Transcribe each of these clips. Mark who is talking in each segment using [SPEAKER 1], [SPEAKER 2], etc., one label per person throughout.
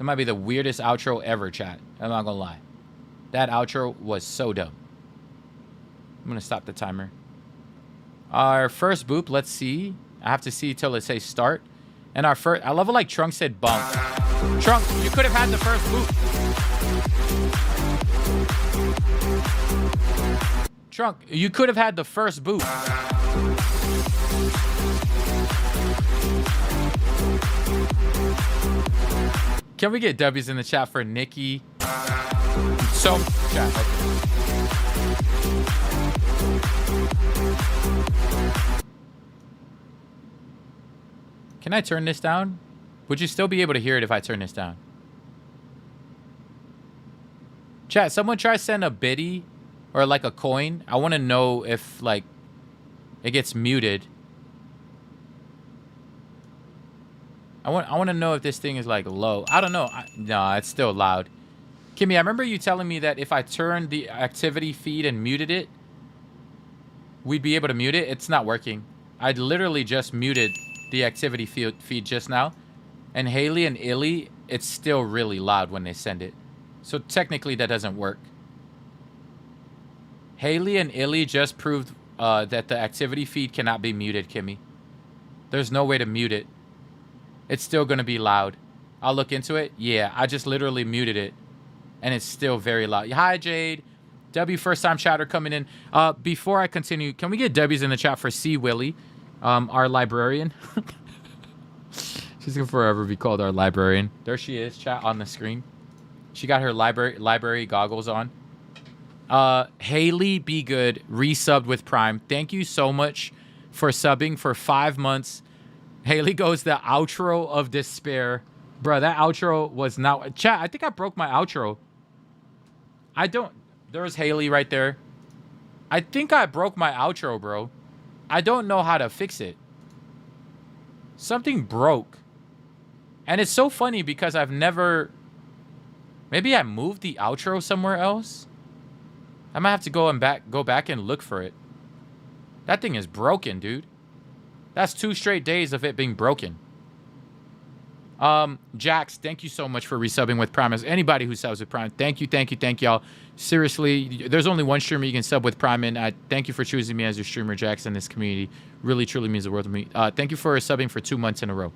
[SPEAKER 1] That might be the weirdest outro ever, chat. I'm not gonna lie. That outro was so dumb. I'm gonna stop the timer. Our first boop, let's see. I have to see till it says start. And our first, I love it like Trunk said bump. Trunk, you could have had the first boop. Trunk, you could have had the first boop. Can we get W's in the chat for Nikki? So, chat. Okay. Can I turn this down? Would you still be able to hear it if I turn this down? Chat, someone try to send a biddy or like a coin. I want to know if like it gets muted. I want to know if this thing is like low. I don't know. No, it's still loud. Kimmy, I remember you telling me that if I turned the activity feed and muted it, we'd be able to mute it. It's not working. I'd literally just muted the activity feed just now. And Haley and Illy, it's still really loud when they send it. So technically that doesn't work. Haley and Illy just proved that the activity feed cannot be muted, Kimmy. There's no way to mute it. It's still going to be loud. I'll look into it. Yeah, I just literally muted it. And it's still very loud. Hi, Jade. W, first time chatter coming in. Before I continue, can we get W's in the chat for C. Willie, our librarian? She's going to forever be called our librarian. There she is, chat, on the screen. She got her library goggles on. Haley Be Good resubbed with Prime. Thank you so much for subbing for 5 months. Haley goes, the outro of despair. Bro, that outro was not... Chat, I think I broke my outro. I don't... There's Haley right there. I think I broke my outro, bro. I don't know how to fix it. Something broke. And it's so funny because I've never... Maybe I moved the outro somewhere else? I might have to go back and look for it. That thing is broken, dude. That's 2 straight days of it being broken. Jax, thank you so much for resubbing with Prime. As anybody who subs with Prime, thank you, y'all. Seriously, there's only one streamer you can sub with Prime, and I thank you for choosing me as your streamer, Jax, in this community. Really, truly means the world to me. Thank you for subbing for 2 months in a row.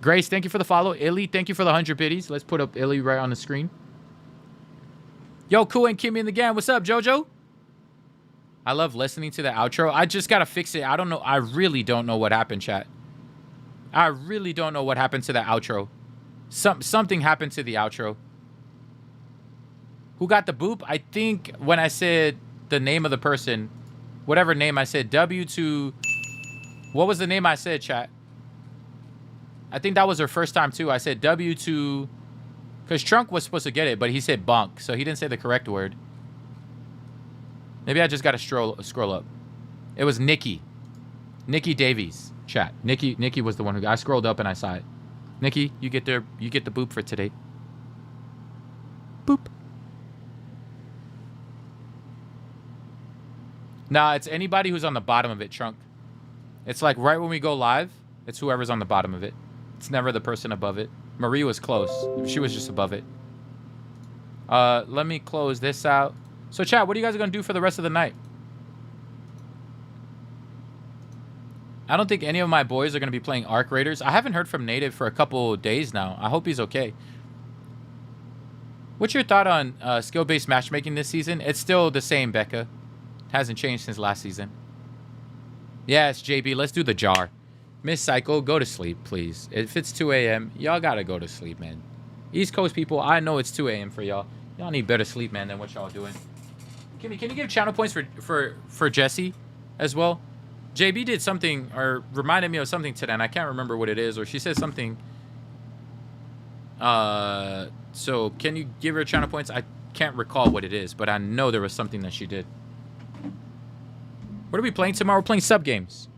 [SPEAKER 1] Grace, thank you for the follow. Illy, thank you for the 100 biddies. Let's put up Illy right on the screen. Yo, Cool and Kimmy in the gang. What's up, JoJo? I love listening to the outro. I just got to fix it. I don't know. I really don't know what happened, chat. I really don't know what happened to the outro. Something happened to the outro. Who got the boop? I think when I said the name of the person, whatever name I said, W2... What was the name I said, chat? I think that was her first time, too. I said W2... Because Trunk was supposed to get it, but he said bunk, so he didn't say the correct word. Maybe I just got to scroll up. It was Nikki. Nikki Davies, chat. Nikki was the one who... I scrolled up and I saw it. Nikki, you get the boop for today. Boop. Nah, it's anybody who's on the bottom of it, Trunk. It's like right when we go live, it's whoever's on the bottom of it. It's never the person above it. Marie was close. She was just above it. Let me close this out. So, chat, what are you guys going to do for the rest of the night? I don't think any of my boys are going to be playing Arc Raiders. I haven't heard from Native for a couple days now. I hope he's okay. What's your thought on skill-based matchmaking this season? It's still the same, Becca. Hasn't changed since last season. Yes, JB, let's do the jar. Miss Cycle, go to sleep, please. If it's 2 a.m., y'all gotta go to sleep, man. East Coast people, I know it's 2 a.m. for y'all. Y'all need better sleep, man, than what y'all doing. Kimmy, can you give channel points for Jesse as well? JB did something, or reminded me of something today, and I can't remember what it is, or she said something. So can you give her channel points? I can't recall what it is, but I know there was something that she did. What are we playing tomorrow? We're playing sub games.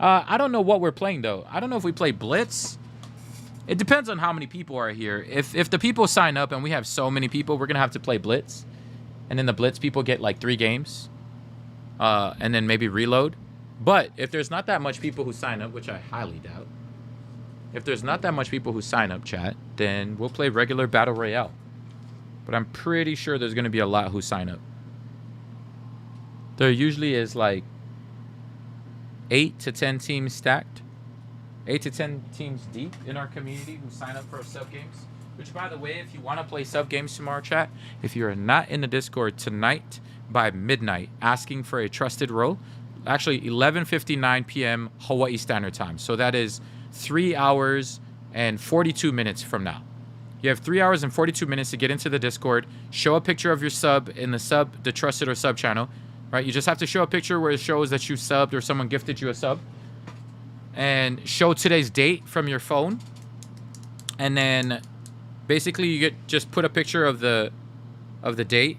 [SPEAKER 1] I don't know what we're playing, though. I don't know if we play Blitz. It depends on how many people are here. If the people sign up and we have so many people, we're going to have to play Blitz. And then the Blitz people get like 3 games. And then maybe reload. But if there's not that much people who sign up, which I highly doubt, If there's not that much people who sign up, chat, then we'll play regular Battle Royale. But I'm pretty sure there's going to be a lot who sign up. There usually is like 8 to 10 teams stacked. 8 to 10 teams deep in our community who sign up for sub games. Which, by the way, if you want to play sub games tomorrow, chat, if you're not in the Discord tonight by midnight asking for a trusted role, actually 11:59 p.m. Hawaii Standard Time. So that is 3 hours and 42 minutes from now. You have 3 hours and 42 minutes to get into the Discord, show a picture of your sub in the trusted or sub channel, right? You just have to show a picture where it shows that you subbed or someone gifted you a sub, and show today's date from your phone, and then basically you just put a picture of the date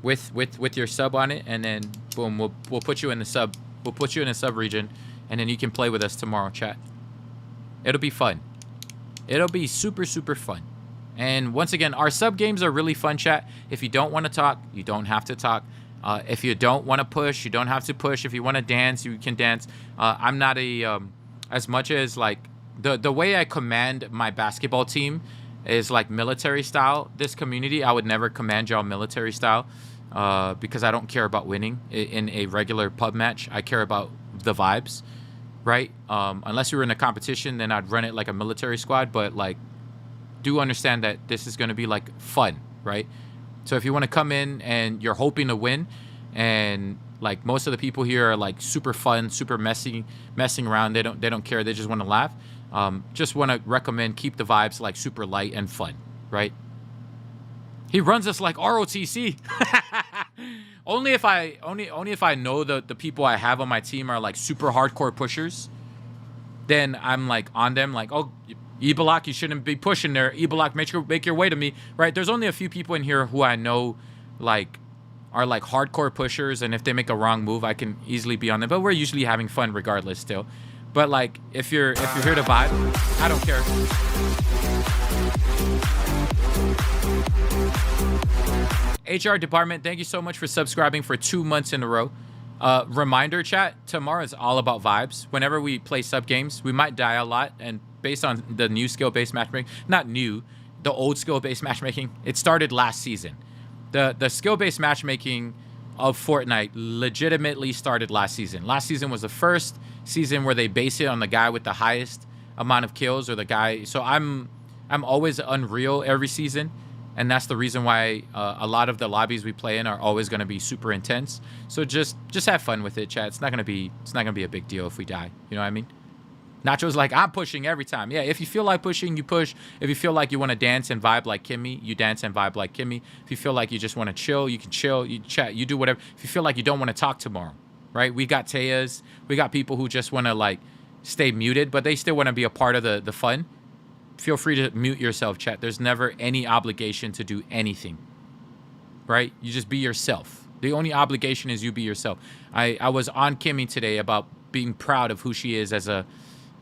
[SPEAKER 1] with your sub on it, and then boom, we'll put you in the sub. We'll put you in a sub region, and then you can play with us tomorrow, chat. It'll be fun. It'll be super, super fun. And once again, our sub games are really fun, chat. If you don't want to talk, you don't have to talk. If you don't want to push, you don't have to push. If you want to dance, you can dance. I'm not as much as like the way I command my basketball team is like military style. This community, I would never command y'all military style because I don't care about winning in a regular pub match. I care about the vibes. Right? Unless we were in a competition, then I'd run it like a military squad. But like, do understand that this is going to be like fun, right? So if you want to come in and you're hoping to win, and like most of the people here are like super fun, super messing around. They don't care. They just want to laugh. Just want to recommend keep the vibes like super light and fun, right? He runs us like ROTC. Only if I know the people I have on my team are like super hardcore pushers, then I'm like on them like, oh, Ebalock, you shouldn't be pushing there. Ebalock, make your way to me, right? There's only a few people in here who I know like are like hardcore pushers, and if they make a wrong move, I can easily be on them. But we're usually having fun regardless still. But like if you're here to vibe, I don't care. HR department, thank you so much for subscribing for 2 months in a row. Reminder, chat, tomorrow is all about vibes. Whenever we play sub games, we might die a lot, and based on the new skill-based matchmaking, not new, the old skill-based matchmaking, it started last season. The skill-based matchmaking of Fortnite legitimately started last season. Last season was the first season where they base it on the guy with the highest amount of kills, or the guy. So I'm always Unreal every season. And that's the reason why a lot of the lobbies we play in are always going to be super intense. So just have fun with it, chat. It's not gonna be a big deal if we die. You know what I mean? Nacho's like, I'm pushing every time. Yeah, if you feel like pushing, you push. If you feel like you want to dance and vibe like Kimmy, you dance and vibe like Kimmy. If you feel like you just want to chill, you can chill. You chat. You do whatever. If you feel like you don't want to talk tomorrow, right? We got Tayas. We got people who just want to like stay muted, but they still want to be a part of the fun. Feel free to mute yourself, chat. There's never any obligation to do anything, right? You just be yourself. The only obligation is you be yourself. I was on Kimmy today about being proud of who she is as a,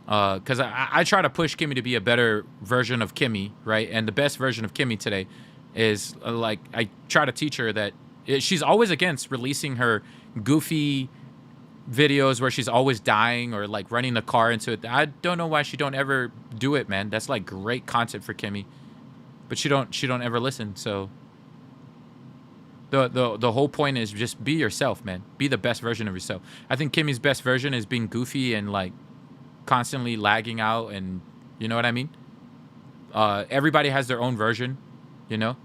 [SPEAKER 1] because I try to push Kimmy to be a better version of Kimmy, right? And the best version of Kimmy today is like, I try to teach her that she's always against releasing her goofy videos where she's always dying or like running the car into it. I don't know why she don't ever do it, man. That's like great content for Kimmy, but she don't ever listen. So the whole point is just be yourself, man. Be the best version of yourself. I think Kimmy's best version is being goofy and like constantly lagging out, and you know what I mean. Everybody has their own version, you know.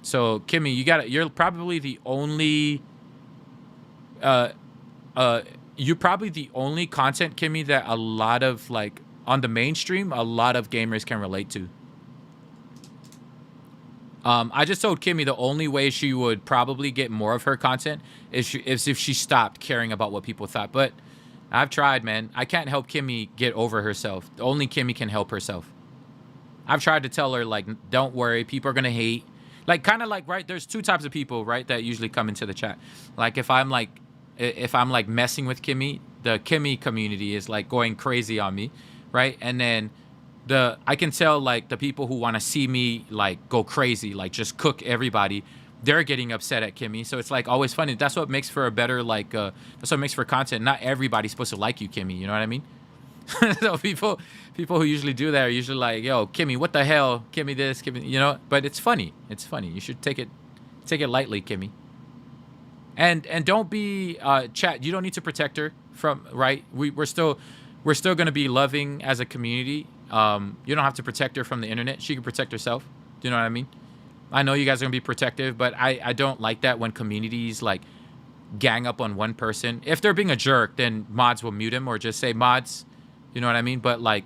[SPEAKER 1] So Kimmy, you're probably the only you're probably the only content, Kimmy, that a lot of like on the mainstream, a lot of gamers can relate to. I just told Kimmy the only way she would probably get more of her content is if she stopped caring about what people thought. But I've tried, man. I can't help Kimmy get over herself. Only Kimmy can help herself. I've tried to tell her, like, don't worry, people are gonna hate. Like, kind of like, right, there's two types of people, right, that usually come into the chat. Like, if I'm like messing with Kimmy, the Kimmy community is like going crazy on me, right? And then I can tell like the people who want to see me like go crazy, like just cook everybody, they're getting upset at Kimmy. So it's like always funny. That's what makes for a better like that's what makes for content. Not everybody's supposed to like you, Kimmy. You know what I mean? So people who usually do that are usually like, yo, Kimmy, what the hell? Kimmy this, Kimmy, you know. But it's funny. It's funny. You should take it lightly, Kimmy. And don't be chat. You don't need to protect her from right. We're still gonna be loving as a community. You don't have to protect her from the internet. She can protect herself. Do you know what I mean? I know you guys are gonna be protective, but I don't like that when communities like gang up on one person. If they're being a jerk, then mods will mute him or just say mods. You know what I mean? But like,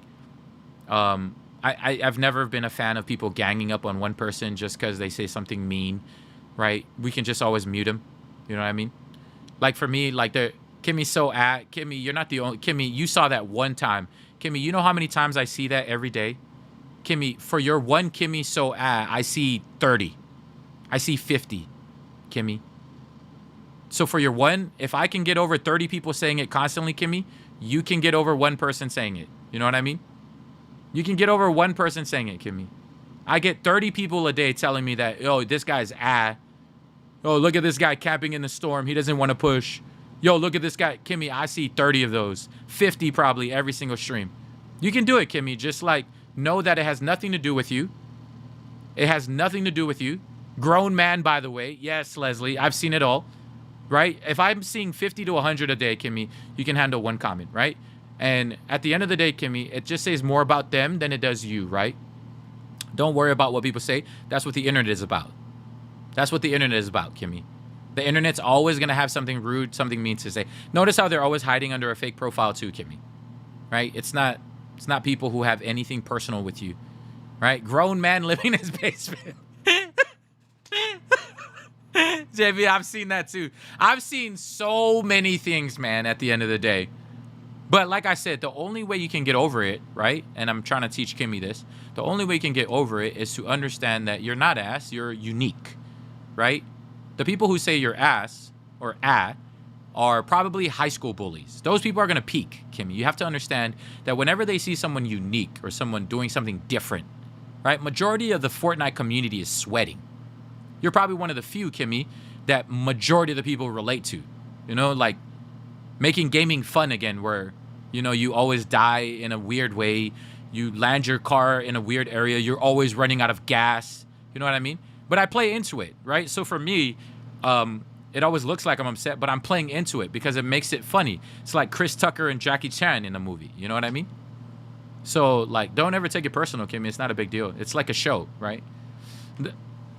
[SPEAKER 1] I've never been a fan of people ganging up on one person just because they say something mean, right? We can just always mute him. You know what I mean? Like for me, like Kimmy's so Kimmy, you're not the only Kimmy. You saw that one time, Kimmy. You know how many times I see that every day, Kimmy. For your one Kimmy so I see 30, I see 50, Kimmy. So for your one, if I can get over 30 people saying it constantly, Kimmy, you can get over one person saying it. You know what I mean? You can get over one person saying it, Kimmy. I get 30 people a day telling me that, oh, this guy's oh, look at this guy camping in the storm. He doesn't want to push. Yo, look at this guy. Kimmy, I see 30 of those. 50 probably every single stream. You can do it, Kimmy. Just like know that it has nothing to do with you. It has nothing to do with you. Grown man, by the way. Yes, Leslie. I've seen it all. Right? If I'm seeing 50 to 100 a day, Kimmy, you can handle one comment, right? And at the end of the day, Kimmy, it just says more about them than it does you, right? Don't worry about what people say. That's what the internet is about. That's what the internet is about, Kimmy. The internet's always going to have something rude, something mean to say. Notice how they're always hiding under a fake profile too, Kimmy. Right? It's not people who have anything personal with you. Right? Grown man living in his basement. JB, I've seen that too. I've seen so many things, man, at the end of the day. But like I said, the only way you can get over it, right? And I'm trying to teach Kimmy this. The only way you can get over it is to understand that you're not ass, you're unique, right? The people who say you're ass or are probably high school bullies. Those people are going to peak, Kimmy. You have to understand that whenever they see someone unique or someone doing something different, right? Majority of the Fortnite community is sweating. You're probably one of the few, Kimmy, that majority of the people relate to. You know, like making gaming fun again where, you know, you always die in a weird way. You land your car in a weird area. You're always running out of gas. You know what I mean? But I play into it, right? So for me, it always looks like I'm upset, but I'm playing into it because it makes it funny. It's like Chris Tucker and Jackie Chan in a movie. You know what I mean? So, like, don't ever take it personal, Kimmy. It's not a big deal. It's like a show, right?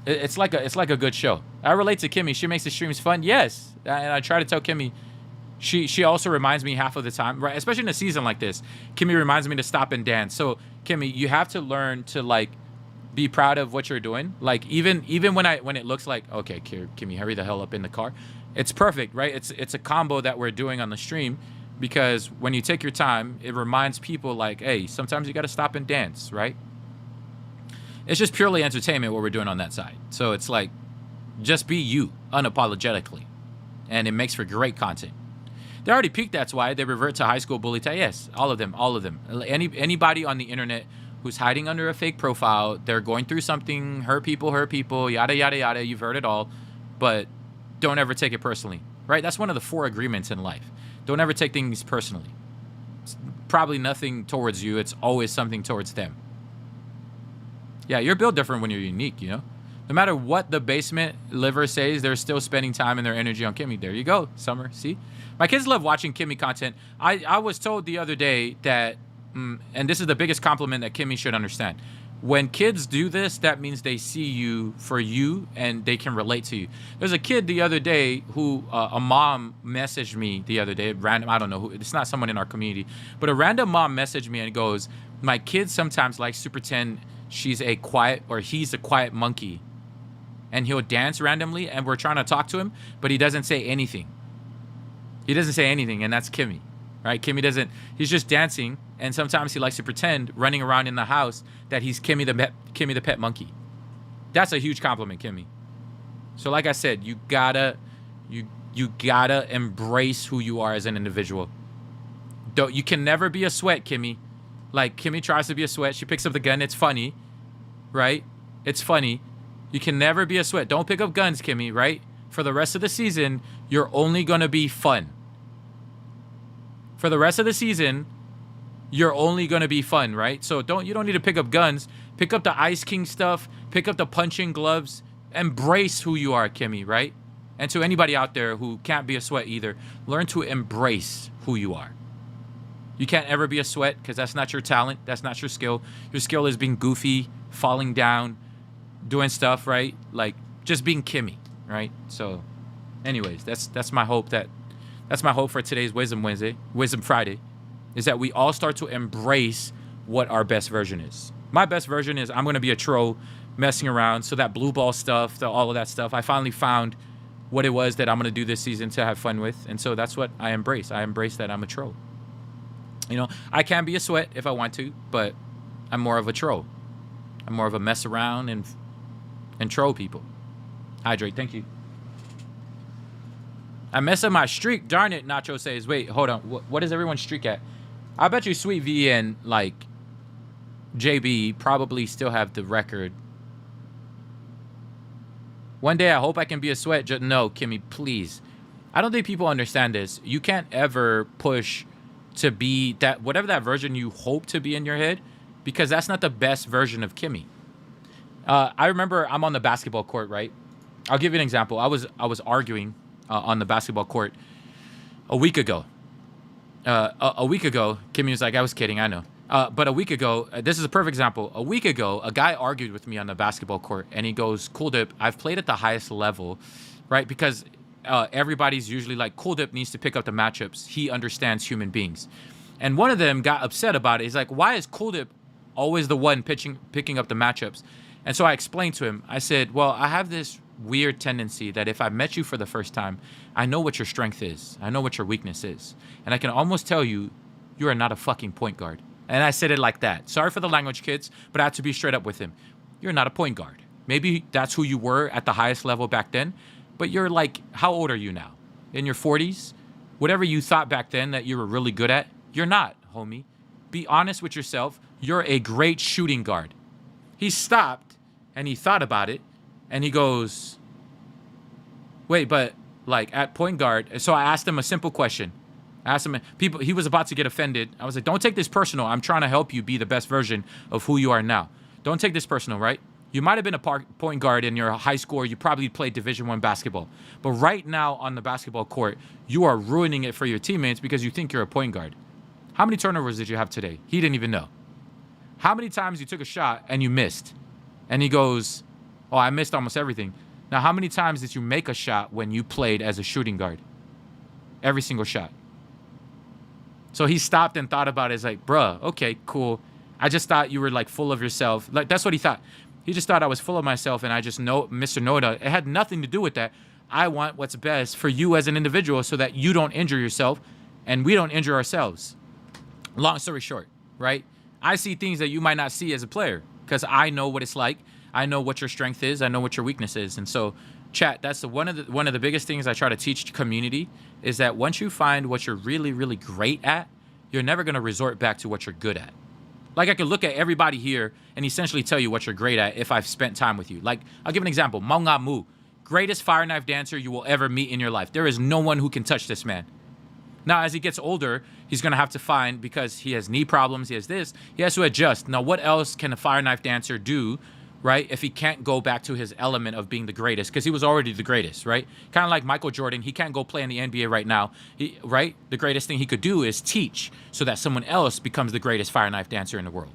[SPEAKER 1] It's like a good show. I relate to Kimmy. She makes the streams fun. Yes. And I try to tell Kimmy. She also reminds me half of the time, right? Especially in a season like this. Kimmy reminds me to stop and dance. So, Kimmy, you have to learn to, like, be proud of what you're doing. Like, even when it looks like, okay, Kimmy, hurry the hell up in the car. It's perfect, right? It's a combo that we're doing on the stream because when you take your time, it reminds people like, hey, sometimes you got to stop and dance, right? It's just purely entertainment what we're doing on that side. So it's like, just be you unapologetically. And it makes for great content. They already peaked, that's why. They revert to high school bully type. Yes, all of them. Anybody on the internet who's hiding under a fake profile, they're going through something, hurt people, yada, yada, yada. You've heard it all. But don't ever take it personally, right? That's one of the 4 agreements in life. Don't ever take things personally. It's probably nothing towards you. It's always something towards them. Yeah, you're built different when you're unique, you know? No matter what the basement liver says, they're still spending time and their energy on Kimmy. There you go, Summer. See? My kids love watching Kimmy content. I was told the other day that, and this is the biggest compliment that Kimmy should understand. When kids do this, that means they see you for you and they can relate to you. There's a kid the other day who, a mom messaged me the other day, random, I don't know who, it's not someone in our community, but a random mom messaged me and goes, my kid sometimes likes to pretend he's a quiet monkey and he'll dance randomly and we're trying to talk to him, but he doesn't say anything. He doesn't say anything, and that's Kimmy, right? He's just dancing, and sometimes he likes to pretend running around in the house that he's Kimmy the pet monkey. That's a huge compliment, Kimmy. So like I said, you gotta embrace who you are as an individual. You can never be a sweat, Kimmy. Like, Kimmy tries to be a sweat. She picks up the gun. It's funny, right? It's funny. You can never be a sweat. Don't pick up guns, Kimmy, right? For the rest of the season, you're only going to be fun. For the rest of the season, you're only gonna be fun, right? So you don't need to pick up guns. Pick up the Ice King stuff. Pick up the punching gloves. Embrace who you are, Kimmy, right? And to anybody out there who can't be a sweat either, learn to embrace who you are. You can't ever be a sweat because that's not your talent. That's not your skill. Your skill is being goofy, falling down, doing stuff, right? Like just being Kimmy, right? So, anyways, that's my hope for today's Wisdom Friday, is that we all start to embrace what our best version is. My best version is I'm gonna be a troll, messing around. So that blue ball stuff, all of that stuff, I finally found what it was that I'm gonna do this season to have fun with, and so that's what I embrace. I embrace that I'm a troll. You know, I can be a sweat if I want to, but I'm more of a troll. I'm more of a mess around and troll people. Hydrate, thank you. I mess up my streak. Darn it, Nacho says. Wait, hold on. What is everyone's streak at? I bet you Sweet V and, like, JB probably still have the record. One day I hope I can be a sweat. No, Kimmy, please. I don't think people understand this. You can't ever push to be that, whatever that version you hope to be in your head, because that's not the best version of Kimmy. I remember I'm on the basketball court, right? I'll give you an example. I was arguing on the basketball court a week ago. A week ago, Kimmy was like, I was kidding, I know. But a week ago, this is a perfect example. A week ago, a guy argued with me on the basketball court, and he goes, Cool Dip, I've played at the highest level, right? Because everybody's usually like, Cool Dip needs to pick up the matchups. He understands human beings. And one of them got upset about it. He's like, why is Cool Dip always the one picking up the matchups? And so I explained to him. I said, well, I have this weird tendency that if I met you for the first time, I know what your strength is. I know what your weakness is. And I can almost tell you, you are not a fucking point guard. And I said it like that. Sorry for the language, kids, but I had to be straight up with him. You're not a point guard. Maybe that's who you were at the highest level back then, but you're like, how old are you now? In your 40s? Whatever you thought back then that you were really good at, you're not, homie. Be honest with yourself. You're a great shooting guard. He stopped and he thought about it and he goes, wait, but like at point guard. So I asked him a simple question. I asked him, he was about to get offended. I was like, don't take this personal. I'm trying to help you be the best version of who you are now. Don't take this personal, right? You might have been a point guard in your high school. You probably played Division I basketball. But right now on the basketball court, you are ruining it for your teammates because you think you're a point guard. How many turnovers did you have today? He didn't even know. How many times you took a shot and you missed? And he goes, oh, I missed almost everything. Now, how many times did you make a shot when you played as a shooting guard? Every single shot. So he stopped and thought about it. It's like, bruh, okay, cool. I just thought you were like full of yourself. Like, that's what he thought. He just thought I was full of myself and I just know Mr. Noda. It had nothing to do with that. I want what's best for you as an individual so that you don't injure yourself and we don't injure ourselves. Long story short, right? I see things that you might not see as a player because I know what it's like. I know what your strength is. I know what your weakness is. And so, chat, that's one of the biggest things I try to teach community is that once you find what you're really, really great at, you're never going to resort back to what you're good at. Like, I could look at everybody here and essentially tell you what you're great at if I've spent time with you. Like, I'll give an example. Maunga Mu, greatest fire knife dancer you will ever meet in your life. There is no one who can touch this man. Now, as he gets older, he's going to have to find, because he has knee problems, he has this, he has to adjust. Now, what else can a fire knife dancer do, right, if he can't go back to his element of being the greatest? Because he was already the greatest, right? Kind of like Michael Jordan. He can't go play in the NBA right now, right? The greatest thing he could do is teach so that someone else becomes the greatest fire knife dancer in the world,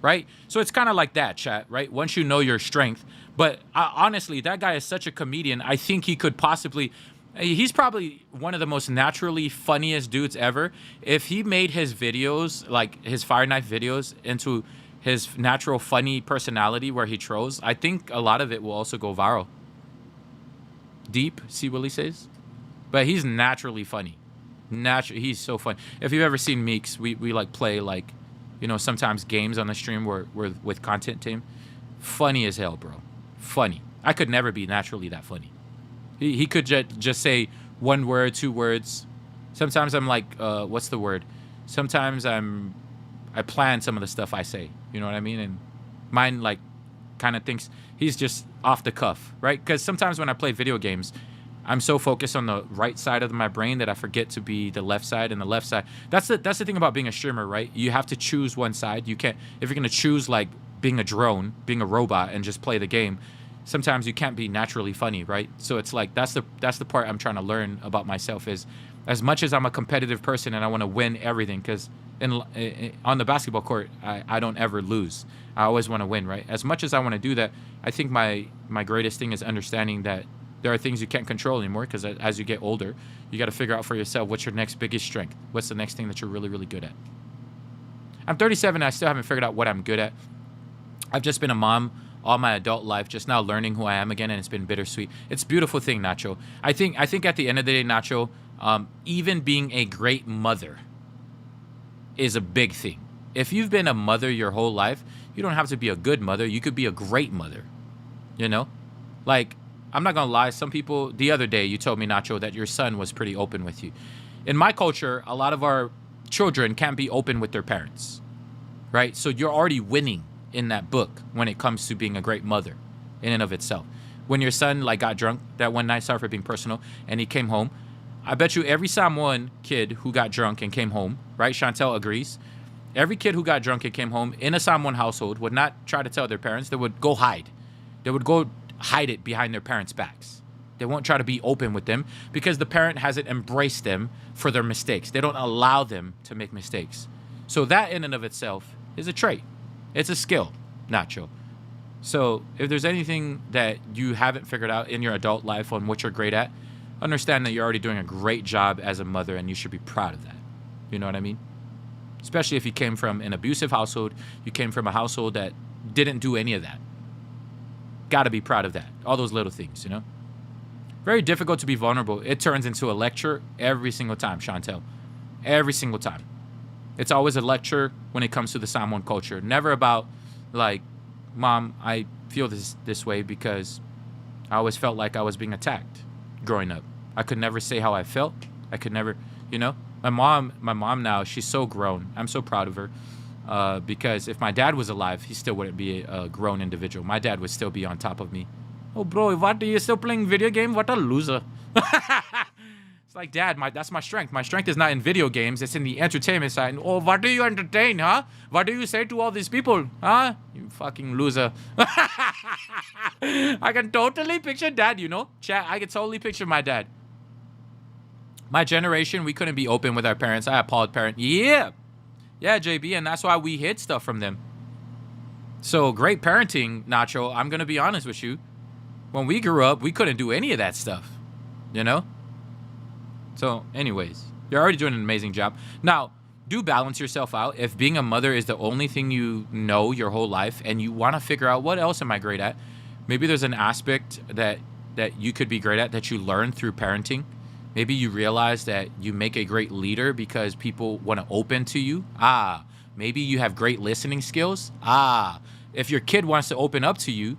[SPEAKER 1] right? So it's kind of like that, chat, right? Once you know your strength. But honestly, that guy is such a comedian. I think he could possibly... He's probably one of the most naturally funniest dudes ever. If he made his videos, like his fire knife videos, into his natural funny personality where he trolls, I think a lot of it will also go viral. Deep, see what he says? But he's naturally funny. He's so funny. If you've ever seen Meeks, we like play like, you know, sometimes games on the stream where we're with content team. Funny as hell, bro. Funny. I could never be naturally that funny. He could just say one word, two words. Sometimes I'm like, what's the word? Sometimes I plan some of the stuff I say. You know what I mean? And mine like kind of thinks he's just off the cuff, right? Because sometimes when I play video games, I'm so focused on the right side of my brain that I forget to be the left side. And the left side, that's the thing about being a streamer, right? You have to choose one side. You can't, if you're gonna choose like being a drone, being a robot, and just play the game, sometimes you can't be naturally funny, right? So it's like that's the part I'm trying to learn about myself, is as much as I'm a competitive person and I want to win everything, because on the basketball court I don't ever lose. I always want to win, right? As much as I want to do that, I think my greatest thing is understanding that there are things you can't control anymore, because as you get older, you got to figure out for yourself what's your next biggest strength. What's the next thing that you're really, really good at? I'm 37 and I still haven't figured out what I'm good at. I've just been a mom all my adult life, just now learning who I am again, and it's been bittersweet. It's a beautiful thing, Nacho. I think at the end of the day, Nacho, even being a great mother is a big thing. If you've been a mother your whole life, you don't have to be a good mother. You could be a great mother, you know? Like, I'm not gonna lie, some people, the other day you told me, Nacho, that your son was pretty open with you. In my culture, a lot of our children can't be open with their parents, right? So you're already winning in that book when it comes to being a great mother in and of itself. When your son like got drunk that one night, sorry for being personal, and he came home, I bet you every Samoan kid who got drunk and came home, right? Chantel agrees. Every kid who got drunk and came home in a Samoan household would not try to tell their parents. They would go hide. They would go hide it behind their parents' backs. They won't try to be open with them because the parent hasn't embraced them for their mistakes. They don't allow them to make mistakes. So that in and of itself is a trait. It's a skill, Nacho. So if there's anything that you haven't figured out in your adult life on what you're great at, understand that you're already doing a great job as a mother, and you should be proud of that. You know what I mean? Especially if you came from an abusive household, you came from a household that didn't do any of that. Gotta be proud of that. All those little things, you know? Very difficult to be vulnerable. It turns into a lecture every single time, Chantel. Every single time. It's always a lecture when it comes to the Samoan culture. Never about, like, Mom, I feel this way because I always felt like I was being attacked growing up. I could never say how I felt. I could never, you know? My mom now, she's so grown. I'm so proud of her. Because if my dad was alive, he still wouldn't be a grown individual. My dad would still be on top of me. Oh, bro, what? Are you still playing video game? What a loser. It's like, Dad, that's my strength. My strength is not in video games. It's in the entertainment side. And, oh, what do you entertain, huh? What do you say to all these people, huh? You fucking loser. I can totally picture Dad, you know? Chat, I can totally picture my dad. My generation, we couldn't be open with our parents. I applaud parent. Yeah, JB, and that's why we hid stuff from them. So great parenting, Nacho. I'm going to be honest with you. When we grew up, we couldn't do any of that stuff, you know? So anyways, you're already doing an amazing job. Now, do balance yourself out. If being a mother is the only thing you know your whole life and you want to figure out what else am I great at, maybe there's an aspect that you could be great at that you learn through parenting. Maybe you realize that you make a great leader because people want to open to you. Maybe you have great listening skills. If your kid wants to open up to you,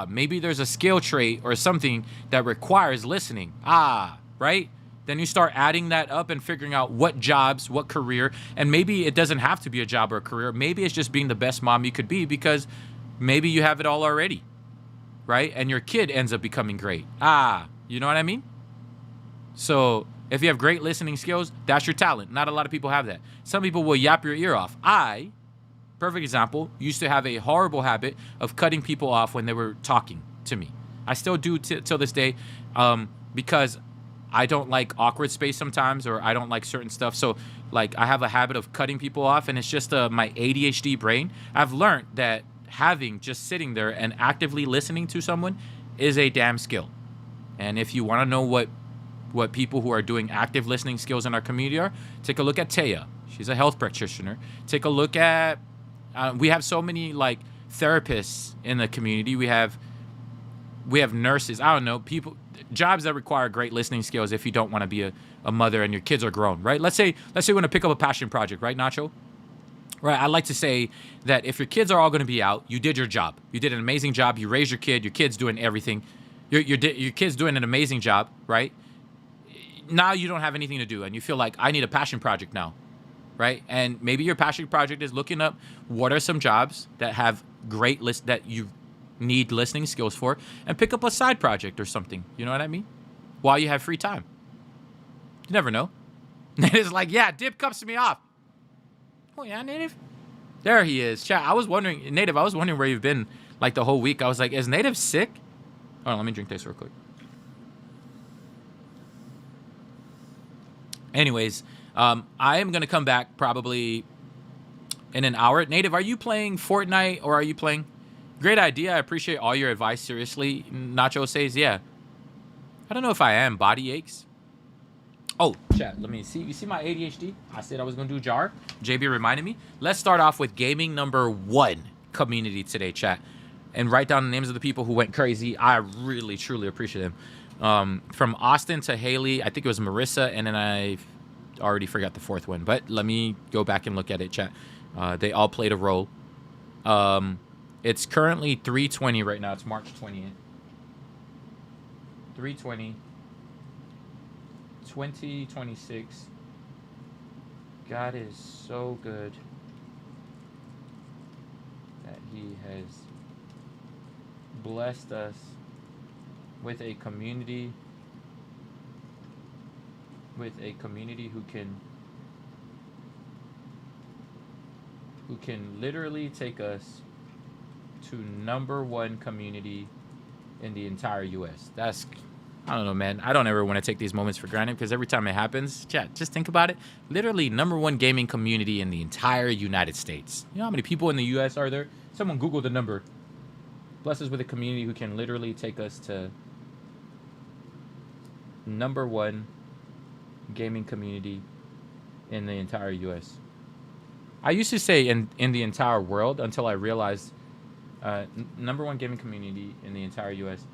[SPEAKER 1] maybe there's a skill trait or something that requires listening. Right? Then you start adding that up and figuring out what jobs, what career, and maybe it doesn't have to be a job or a career. Maybe it's just being the best mom you could be because maybe you have it all already, right? And your kid ends up becoming great. You know what I mean? So if you have great listening skills, that's your talent. Not a lot of people have that. Some people will yap your ear off. Perfect example, used to have a horrible habit of cutting people off when they were talking to me. I still do till this day because I don't like awkward space sometimes, or I don't like certain stuff. So like I have a habit of cutting people off, and it's just my ADHD brain. I've learned that just sitting there and actively listening to someone is a damn skill. And if you want to know what people who are doing active listening skills in our community are, take a look at Taya. She's a health practitioner. Take a look at, we have so many like therapists in the community. We have nurses. I don't know, people, jobs that require great listening skills if you don't want to be a mother and your kids are grown, right? Let's say you want to pick up a passion project, right, Nacho? Right, I like to say that if your kids are all going to be out, you did your job. You did an amazing job. You raised your kid's doing everything. Your kid's doing an amazing job, right? Now you don't have anything to do and you feel like I need a passion project now, right? And maybe your passion project is looking up what are some jobs that have great that you need listening skills for, and pick up a side project or something. You know what I mean? while you have free time. You never know. Native's like, yeah, Dip cups me off. Oh, yeah, Native? There he is. Chat, I was wondering, Native, I was wondering where you've been like the whole week. I was like, is Native sick? Hold on, let me drink this real quick. Anyways, I am going to come back probably in an hour. Native, are you playing Fortnite or are you playing? Great idea. I appreciate all your advice. Seriously. Nacho says, yeah. I don't know if I am. Body aches. Oh, chat. Let me see. You see my ADHD? I said I was going to do jar. JB reminded me. Let's start off with gaming number 1 community today, chat. And write down the names of the people who went crazy. I really, truly appreciate them. From Austin to Haley, I think it was Marissa, and then I already forgot the 4th one. But let me go back and look at it, chat. They all played a role. It's currently 3:20 right now. It's March 20th. 3:20. 2026. God is so good that he has blessed us with a community who can literally take us to #1 community in the entire US. That's, I don't know, man. I don't ever want to take these moments for granted because every time it happens, chat, just think about it. Literally #1 gaming community in the entire United States. You know how many people in the US are there? Someone Google the number. Bless us with a community who can literally take us to #1 gaming community in the entire US. I used to say in the entire world until I realized #1 gaming community in the entire US.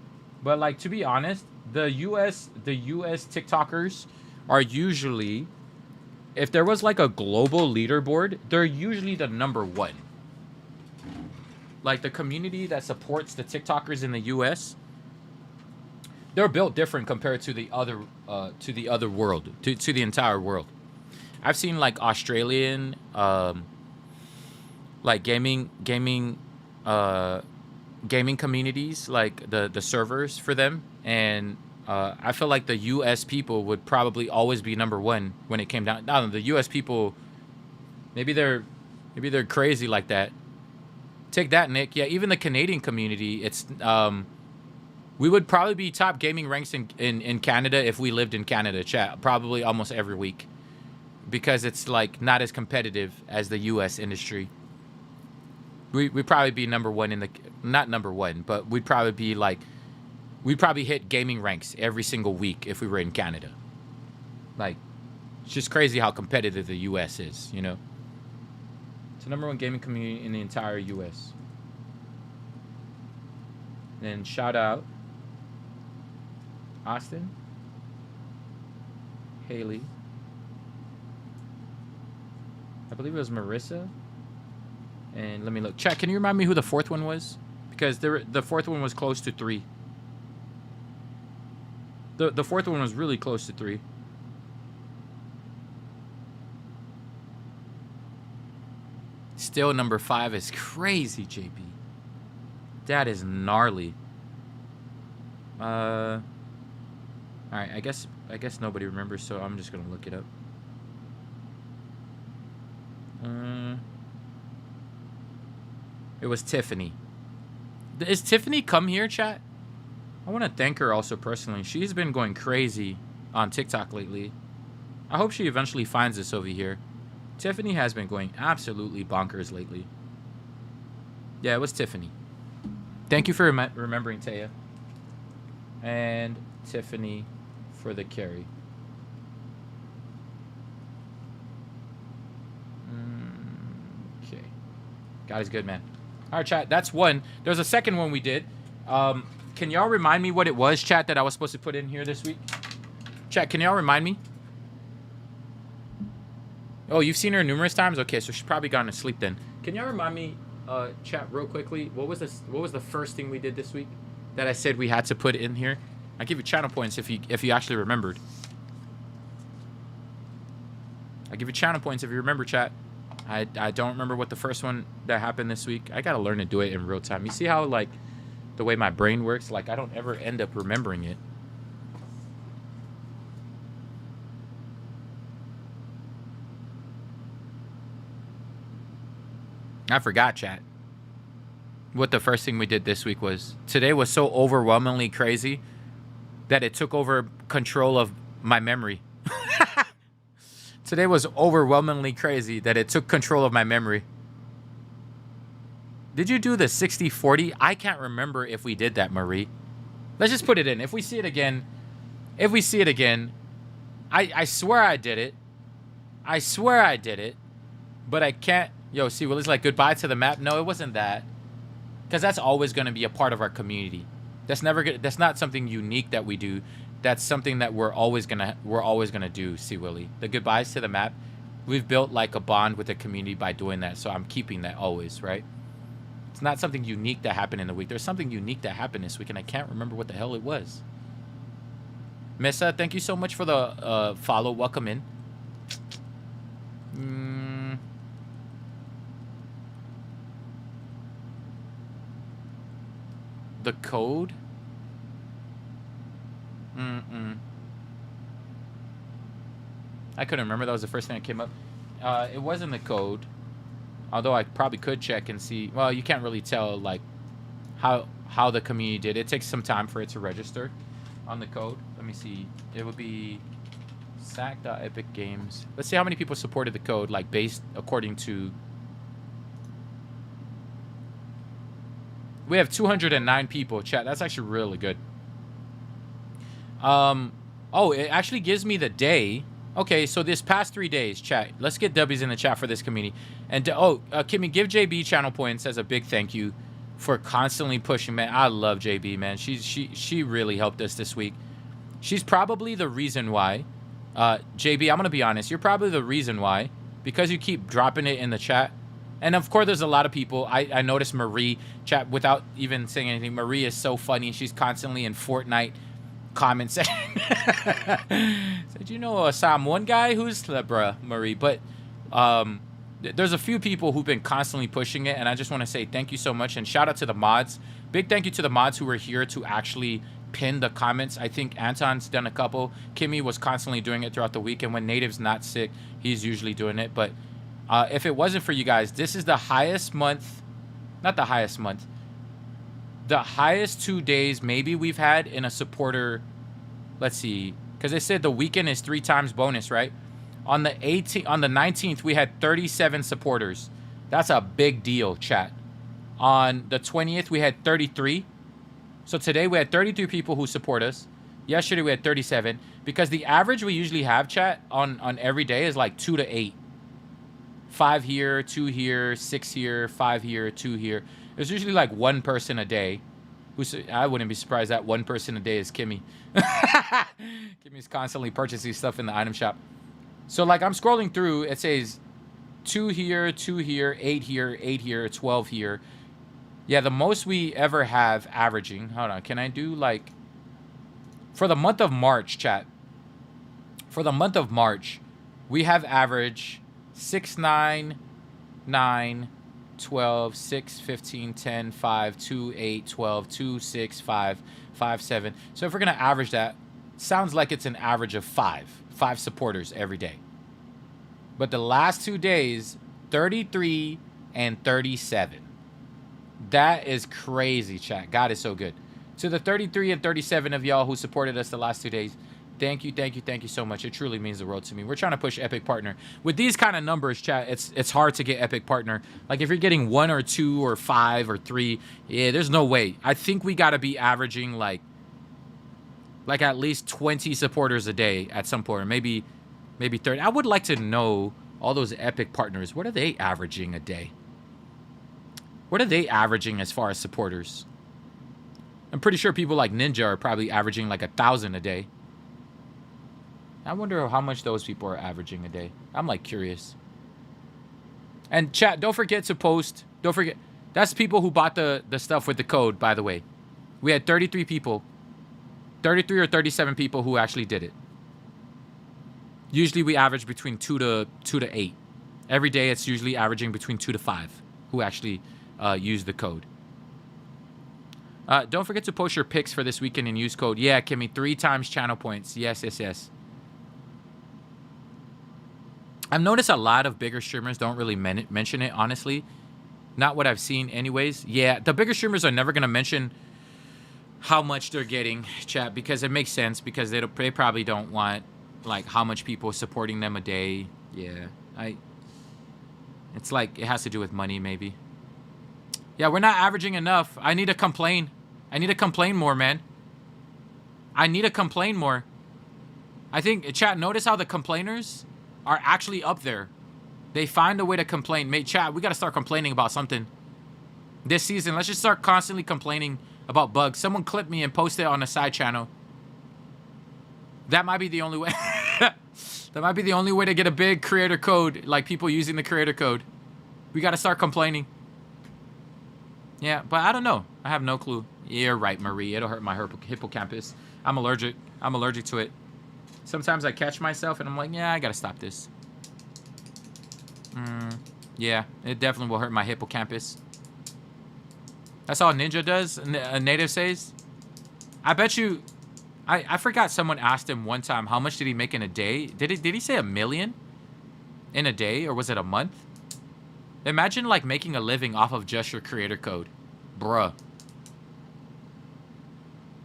[SPEAKER 1] But like, to be honest, the US TikTokers are usually, if there was like a global leaderboard, they're usually the #1. Like the community that supports the TikTokers in the US, they're built different compared to the other world, to the entire world. I've seen like Australian like gaming communities, like the servers for them, and I feel like the US people would probably always be #1 when it came down. I don't know, the US people, maybe they're crazy like that. Take that, Nick. Yeah, even the Canadian community, it's we would probably be top gaming ranks in Canada if we lived in Canada, chat, probably almost every week, because it's like not as competitive as the US industry. We'd probably be #1 in the, not #1, but we'd probably be like, we'd probably hit gaming ranks every single week if we were in Canada. Like, it's just crazy how competitive the US is, you know? It's the #1 gaming community in the entire US. Then shout out Austin, Haley, I believe it was Marissa, and let me look. Chat, can you remind me who the 4th one was? Because the 4th one was close to 3. The 4th one was really close to 3. Still #5 is crazy, JB. That is gnarly. All right, I guess nobody remembers, so I'm just gonna look it up. It was Tiffany. Is Tiffany come here, chat? I want to thank her also personally. She's been going crazy on TikTok lately. I hope she eventually finds us over here. Tiffany has been going absolutely bonkers lately. Yeah, it was Tiffany. Thank you for remembering, Taya. And Tiffany for the carry. Okay. God is good, man. All right, chat. That's one. There's a second one we did. Can y'all remind me what it was, chat, that I was supposed to put in here this week? Chat, can y'all remind me? Oh, you've seen her numerous times? Okay, so she's probably gone to sleep then. Can y'all remind me, chat, real quickly, what was the first thing we did this week that I said we had to put in here? I'll give you channel points if you actually remembered. I'll give you channel points if you remember, chat. I don't remember what the first one that happened this week. I gotta learn to do it in real time. You see how, like, the way my brain works? Like, I don't ever end up remembering it. I forgot, chat, what the first thing we did this week was. Today was so overwhelmingly crazy that it took over control of my memory. Today was overwhelmingly crazy that it took control of my memory. Did you do the 60-40? I can't remember if we did that, Marie. Let's just put it in. If we see it again, I swear I did it. I swear I did it. But I can't. Yo, see, Willie's like, goodbye to the map. No, it wasn't that. Because that's always going to be a part of our community. That's not something unique that we do. That's something that we're always gonna do, see, Willie. The goodbyes to the map. We've built like a bond with the community by doing that. So I'm keeping that always, right? It's not something unique that happened in the week. There's something unique that happened this week, and I can't remember what the hell it was. Missa, thank you so much for the follow. Welcome in. The code? I couldn't remember. That was the first thing that came up. It wasn't the code. Although I probably could check and see. Well, you can't really tell like how the community did. It takes some time for it to register on the code. Let me see. It would be sac.epic games. Let's see how many people supported the code, like based according to. We have 209 people, chat. That's actually really good. Oh, it actually gives me the day. Okay, so this past 3 days, chat. Let's get W's in the chat for this community. And Kimmy, give JB channel points as a big thank you for constantly pushing, man. I love JB, man. She really helped us this week. She's probably the reason why. JB, I'm gonna be honest. You're probably the reason why, because you keep dropping it in the chat. And of course, there's a lot of people. I noticed Marie chat without even saying anything. Marie is so funny. She's constantly in Fortnite comments. Said, you know, one guy who's bruh, Marie. But there's a few people who've been constantly pushing it, and I just want to say thank you so much, and shout out to the mods. Big thank you to the mods who were here to actually pin the comments. I think Anton's done a couple. Kimmy was constantly doing it throughout the week, and when Native's not sick, he's usually doing it. But if it wasn't for you guys, this is the highest month, not the highest month, the highest 2 days maybe we've had in a supporter. Let's see, because they said the weekend is 3 times bonus, right? On the 19th, we had 37 supporters. That's a big deal, chat. On the 20th, we had 33. So today we had 33 people who support us. Yesterday we had 37. Because the average we usually have, chat, on every day is like 2 to 8. 5 here, 2 here, 6 here, 5 here, 2 here. There's usually like one person a day. I wouldn't be surprised that one person a day is Kimmy. Kimmy's constantly purchasing stuff in the item shop. So like I'm scrolling through, it says 2 here, 2 here, 8 here, 8 here, 12 here. Yeah, the most we ever have averaging. Hold on, can I do like for the month of March, chat? For the month of March, we have average 6, 9, 9, 12, 6, 15, 10, 5, 2, 8, 12, 2, 6, 5, 5, 7. So if we're going to average that, sounds like it's an average of 5 supporters every day. But the last 2 days, 33 and 37. That is crazy, chat. God is so good. To the 33 and 37 of y'all who supported us the last 2 days, thank you, thank you, thank you so much. It truly means the world to me. We're trying to push Epic Partner. With these kind of numbers, chat, it's hard to get Epic Partner. Like if you're getting 1 or 2 or 5 or 3, yeah, there's no way. I think we got to be averaging like at least 20 supporters a day at some point, or maybe 30. I would like to know all those Epic Partners. What are they averaging a day? What are they averaging as far as supporters? I'm pretty sure people like Ninja are probably averaging like 1,000 a day. I wonder how much those people are averaging a day. I'm like curious. And chat, don't forget to post. Don't forget. That's people who bought the stuff with the code, by the way. We had 33 people. 33 or 37 people who actually did it. Usually we average between 2 to 8. Every day it's usually averaging between 2 to 5 who actually use the code. Don't forget to post your picks for this weekend and use code. Yeah, Kimmy, 3 times channel points. Yes, yes, yes. I've noticed a lot of bigger streamers don't really mention it, honestly. Not what I've seen anyways. Yeah, the bigger streamers are never going to mention how much they're getting, chat, because it makes sense, because they probably don't want, like, how much people supporting them a day. Yeah, it's like it has to do with money, maybe. Yeah, we're not averaging enough. I need to complain. I need to complain more, man. I need to complain more. I think, chat, notice how the complainers are actually up there. They find a way to complain. Mate, chat, we got to start complaining about something. This season, let's just start constantly complaining about bugs. Someone clip me and post it on a side channel. That might be the only way. That might be the only way to get a big creator code, like people using the creator code. We got to start complaining. Yeah, but I don't know. I have no clue. You're right, Marie. It'll hurt my hippocampus. I'm allergic. I'm allergic to it. Sometimes I catch myself and I'm like, yeah, I got to stop this. Yeah, it definitely will hurt my hippocampus. That's all Ninja does? A native says? I bet you... I forgot someone asked him one time, how much did he make in a day? Did he say $1 million in a day, or was it a month? Imagine, like, making a living off of just your creator code. Bruh.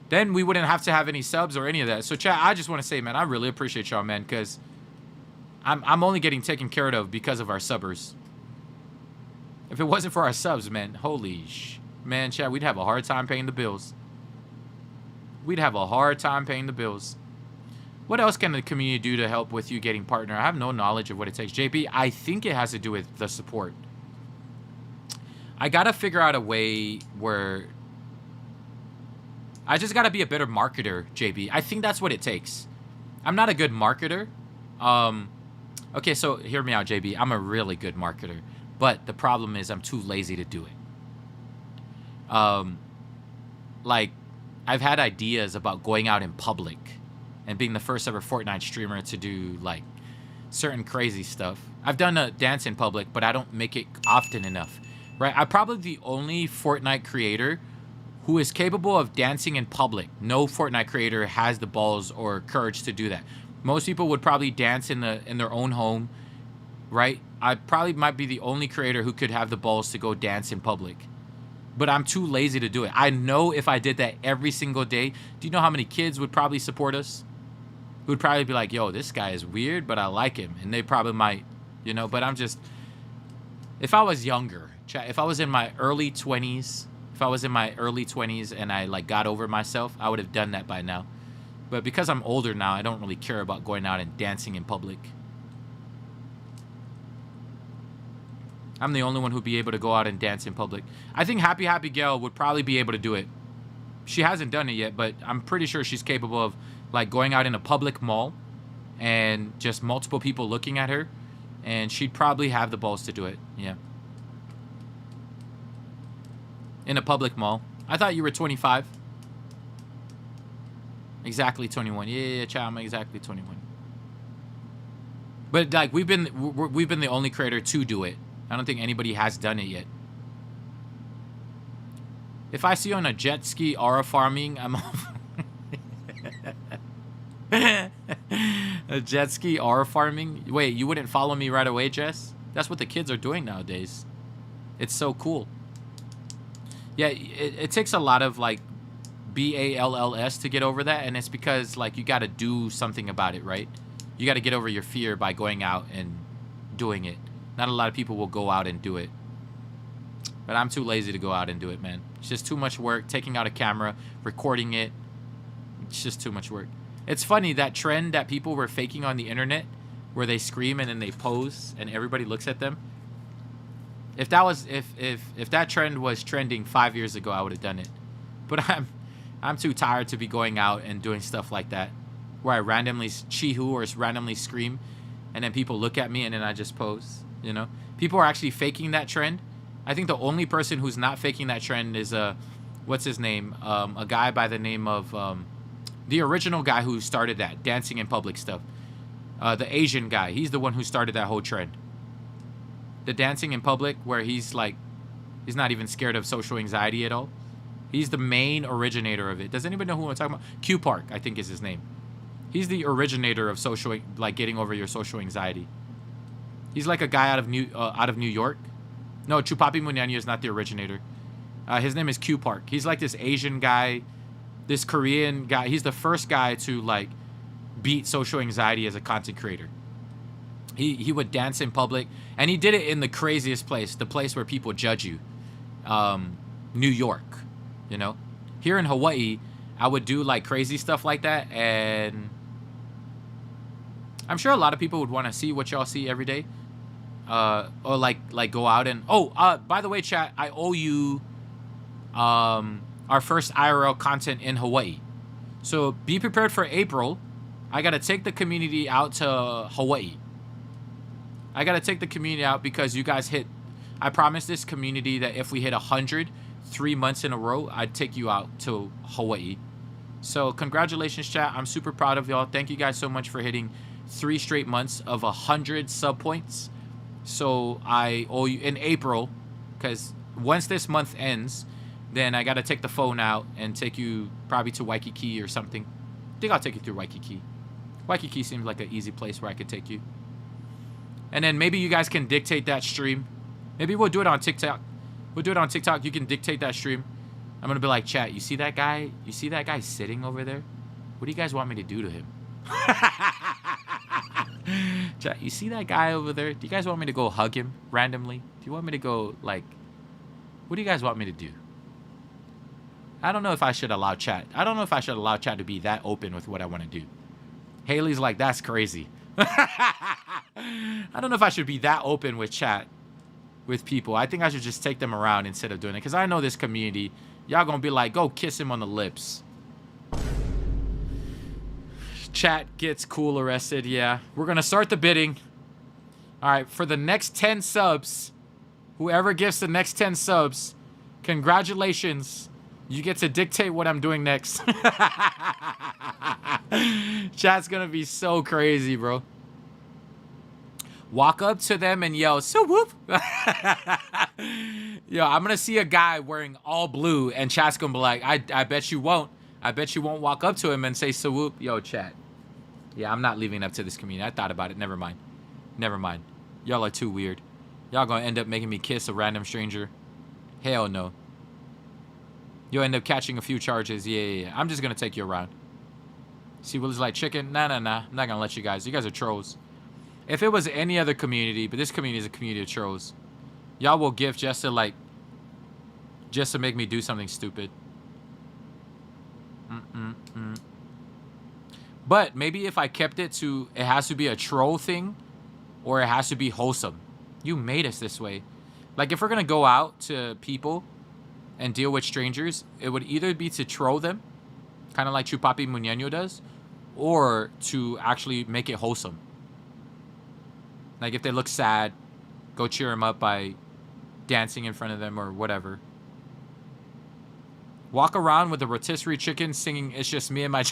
[SPEAKER 1] Then we wouldn't have to have any subs or any of that. So, chat, I just want to say, man, I really appreciate y'all, man, because I'm only getting taken care of because of our subbers. If it wasn't for our subs, man, holy man, chat, we'd have a hard time paying the bills. We'd have a hard time paying the bills. What else can the community do to help with you getting partner? I have no knowledge of what it takes. JP, I think it has to do with the support. I got to figure out a way where... I just got to be a better marketer, JB. I think that's what it takes. I'm not a good marketer. Okay, so hear me out, JB. I'm a really good marketer. But the problem is I'm too lazy to do it. Like, I've had ideas about going out in public and being the first ever Fortnite streamer to do, like, certain crazy stuff. I've done a dance in public, but I don't make it often enough, right? I'm probably the only Fortnite creator who is capable of dancing in public. No Fortnite creator has the balls or courage to do that. Most people would probably dance in their own home, right? I probably might be the only creator who could have the balls to go dance in public. But I'm too lazy to do it. I know if I did that every single day, do you know how many kids would probably support us? Who would probably be like, yo, this guy is weird, but I like him. And they probably might, you know, but I'm just... If I was younger, if I was in my early 20s, and I, like, got over myself, I would have done that by now. But because I'm older now, I don't really care about going out and dancing in public. I'm the only one who'd be able to go out and dance in public. I think Happy Happy Gal would probably be able to do it. She hasn't done it yet, but I'm pretty sure she's capable of, like, going out in a public mall and just multiple people looking at her, and she'd probably have the balls to do it. Yeah. In a public mall. I thought you were 25. Exactly 21. Yeah, child, I'm exactly 21. But, like, we've been the only creator to do it. I don't think anybody has done it yet. If I see you on a jet ski aura farming, I'm a jet ski aura farming? Wait, you wouldn't follow me right away, Jess? That's what the kids are doing nowadays. It's so cool. Yeah, it takes a lot of, like, BALLS to get over that, and it's because, like, you got to do something about it, right? You got to get over your fear by going out and doing it. Not a lot of people will go out and do it. But I'm too lazy to go out and do it, man. It's just too much work, taking out a camera, recording it. It's just too much work. It's funny, that trend that people were faking on the internet, where they scream and then they pose and everybody looks at them. If that trend was trending 5 years ago, I would have done it. But I'm too tired to be going out and doing stuff like that, where I randomly chee-hoo or randomly scream, and then people look at me and then I just pose. You know, people are actually faking that trend. I think the only person who's not faking that trend is what's his name? A guy by the name of the original guy who started that dancing in public stuff. The Asian guy. He's the one who started that whole trend. The dancing in public, where he's like, he's not even scared of social anxiety at all. He's the main originator of it. Does anybody know who I'm talking about? Q Park, I think is his name. He's the originator of social, like, getting over your social anxiety. He's like a guy out of New York. No, Chupapi Munyanyo is not the originator. His name is Q Park. He's like this Asian guy, this Korean guy. He's the first guy to like beat social anxiety as a content creator. He would dance in public, and he did it in the craziest place, the place where people judge you, New York. You know, here in Hawaii, I would do like crazy stuff like that, and I'm sure a lot of people would want to see what y'all see every day, or like go out and by the way, chat, I owe you our first IRL content in Hawaii, so be prepared for April. I gotta take the community out to Hawaii. I gotta take the community out because you guys hit. I promised this community that if we hit 100 3 months in a row, I'd take you out to Hawaii. So congratulations, chat. I'm super proud of y'all. Thank you guys so much for hitting 3 straight months of 100 sub points. So I owe you in April, because once this month ends, then I gotta take the phone out and take you probably to Waikiki or something. I think I'll take you through Waikiki. Waikiki seems like an easy place where I could take you. And then maybe you guys can dictate that stream. Maybe we'll do it on TikTok. We'll do it on TikTok. You can dictate that stream. I'm going to be like, chat, you see that guy? You see that guy sitting over there? What do you guys want me to do to him? Chat, you see that guy over there? Do you guys want me to go hug him randomly? Do you want me to go, like, what do you guys want me to do? I don't know if I should allow chat. I don't know if I should allow chat to be that open with what I want to do. Haley's like, that's crazy. I don't know if I should be that open with chat with people. I think I should just take them around instead of doing it, because I know this community, y'all gonna be like, go kiss him on the lips. Chat gets cool arrested. Yeah, we're gonna start the bidding. All right, for the next 10 subs, whoever gets the next 10 subs, congratulations, you get to dictate what I'm doing next. Chat's gonna be so crazy, bro. Walk up to them and yell, so whoop. Yo, I'm gonna see a guy wearing all blue, and chat's gonna be like, I bet you won't. I bet you won't walk up to him and say, so whoop. Yo, chat. Yeah, I'm not leaving up to this community. I thought about it. Never mind. Never mind. Y'all are too weird. Y'all gonna end up making me kiss a random stranger. Hell no. You'll end up catching a few charges. Yeah. I'm just gonna take you around. See Will's like, chicken? Nah. I'm not gonna let you guys. You guys are trolls. If it was any other community, but this community is a community of trolls, y'all will give just to make me do something stupid. But maybe if I kept it to, it has to be a troll thing, or it has to be wholesome. You made us this way. Like, if we're gonna go out to people and deal with strangers, it would either be to troll them, kind of like Chupapi Munyanyo does, or to actually make it wholesome. Like, if they look sad, go cheer them up by dancing in front of them or whatever. Walk around with a rotisserie chicken singing, it's just me and my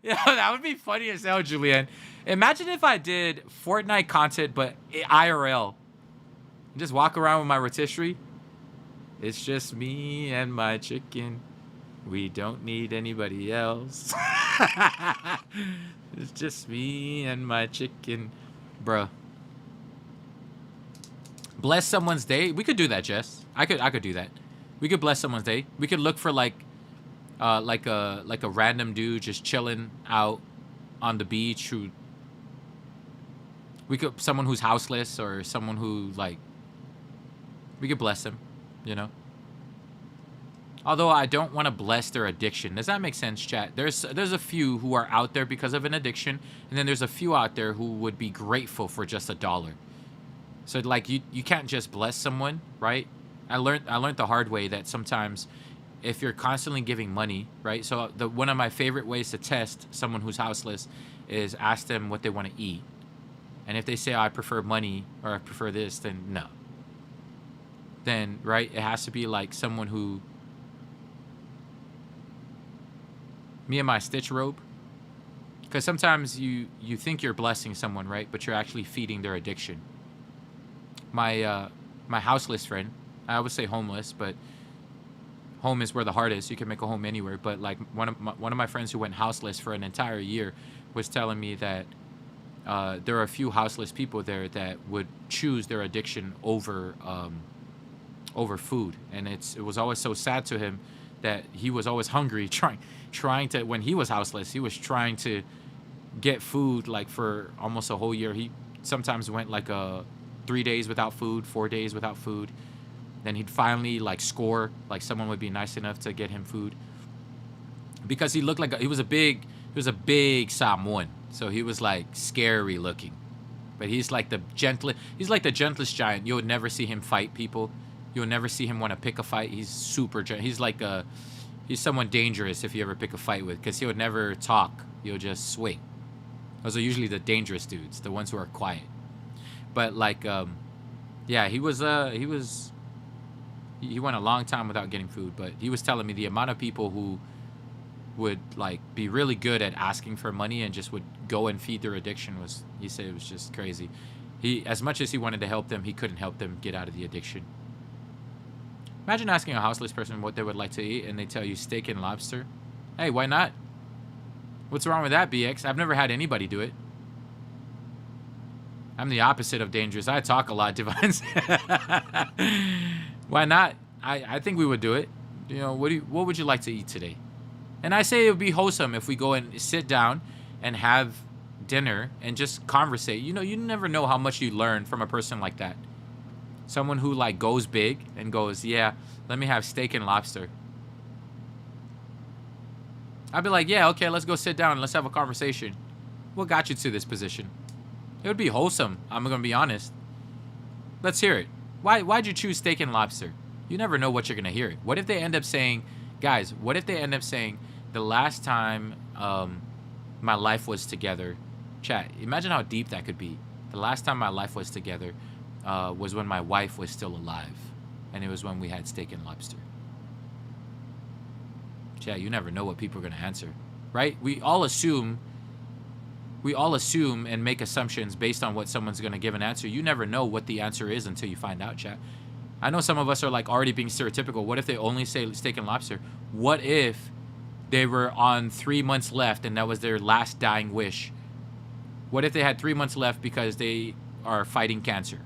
[SPEAKER 1] Yo, that would be funny as hell, Julianne. Imagine if I did Fortnite content, but IRL. Just walk around with my rotisserie. It's just me and my chicken. We don't need anybody else. It's just me and my chicken. Bruh. Bless someone's day. We could do that, Jess. I could do that. We could bless someone's day. We could look for like a random dude just chilling out on the beach someone who's houseless, or someone who, like, we could bless them, you know? Although I don't want to bless their addiction. Does that make sense, chat? There's a few who are out there because of an addiction, and then there's a few out there who would be grateful for just $1. So, like, you can't just bless someone, right? I learned the hard way that sometimes if you're constantly giving money, right? So one of my favorite ways to test someone who's houseless is ask them what they want to eat. And if they say, oh, I prefer money, or I prefer this, then no. Then, right, it has to be like someone who, me and my stitch robe. Because sometimes you think you're blessing someone, right? But you're actually feeding their addiction. My houseless friend, I always say homeless, but home is where the heart is. You can make a home anywhere. But like one of my friends who went houseless for an entire year was telling me that there are a few houseless people there that would choose their addiction over food, and it was always so sad to him that he was always hungry, trying to, when he was houseless, he was trying to get food like for almost a whole year. He sometimes went like 3 days without food, 4 days without food. Then he'd finally like score, like someone would be nice enough to get him food, because he looked like he was a big Samoan, so he was like scary looking. But he's like the gentlest giant. You would never see him fight people. You would never see him want to pick a fight. He's super gentle. He's someone dangerous if you ever pick a fight with, because he would never talk. He'll just swing. Those are usually the dangerous dudes, the ones who are quiet. But like, yeah, he went a long time without getting food. But he was telling me the amount of people who would like be really good at asking for money and just would go and feed their addiction he said it was just crazy. As much as he wanted to help them, he couldn't help them get out of the addiction. Imagine asking a houseless person what they would like to eat and they tell you steak and lobster. Hey, why not? What's wrong with that, BX? I've never had anybody do it. I'm the opposite of dangerous. I talk a lot, Divines. Why not? I think we would do it. You know, what would you like to eat today? And I say it would be wholesome if we go and sit down and have dinner and just conversate. You know, you never know how much you learn from a person like that. Someone who like goes big and goes, yeah, let me have steak and lobster. I'd be like, yeah, okay, let's go sit down and let's have a conversation. What got you to this position? It would be wholesome. I'm going to be honest. Let's hear it. Why'd you choose steak and lobster? You never know what you're going to hear. What if they end up saying, guys, what if they end up saying, the last time my life was together, chat, imagine how deep that could be. The last time my life was together was when my wife was still alive. And it was when we had steak and lobster. Chat, you never know what people are going to answer, right? We all assume and make assumptions based on what someone's going to give an answer. You never know what the answer is until you find out, chat. I know some of us are like already being stereotypical. What if they only say steak and lobster? What if they were on 3 months left and that was their last dying wish? What if they had 3 months left because they are fighting cancer?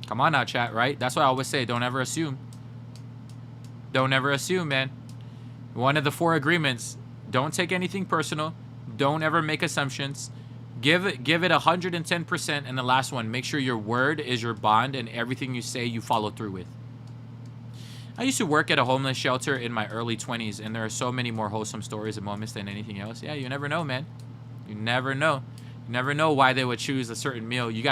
[SPEAKER 1] Come on now, chat, right? That's what I always say. Don't ever assume. Don't ever assume, man. One of the 4 agreements, don't take anything personal. Don't ever make assumptions. Give it 110%. And the last one, make sure your word is your bond and everything you say you follow through with. I used to work at a homeless shelter in my early 20s, and there are so many more wholesome stories and moments than anything else. Yeah, you never know, man. You never know. You never know why they would choose a certain meal. You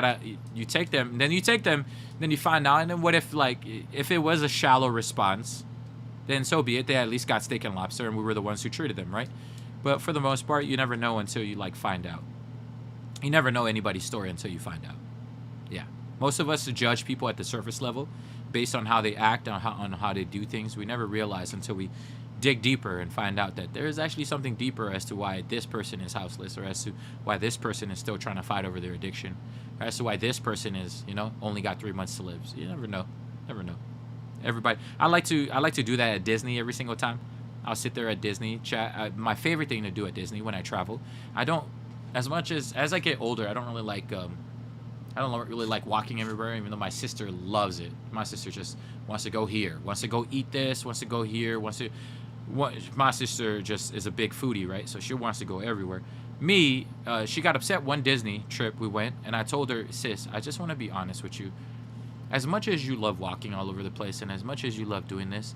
[SPEAKER 1] take them, then you find out. And then what if it was a shallow response, then so be it. They at least got steak and lobster, and we were the ones who treated them, right? But for the most part, you never know until you find out. You never know anybody's story until you find out. Yeah. Most of us judge people at the surface level based on how they act, on how they do things. We never realize until we dig deeper and find out that there is actually something deeper as to why this person is houseless, or as to why this person is still trying to fight over their addiction, or as to why this person is, only got 3 months to live. So you never know. Never know. Everybody, I like to do that at Disney every single time. I'll sit there at Disney, chat. My favorite thing to do at Disney when I travel, as much as I get older, I don't really like walking everywhere, even though my sister loves it. My sister just wants to go here, wants to go eat this, wants to go here, my sister just is a big foodie, right? So she wants to go everywhere. Me, she got upset one Disney trip we went, and I told her, sis, I just want to be honest with you. As much as you love walking all over the place, and as much as you love doing this,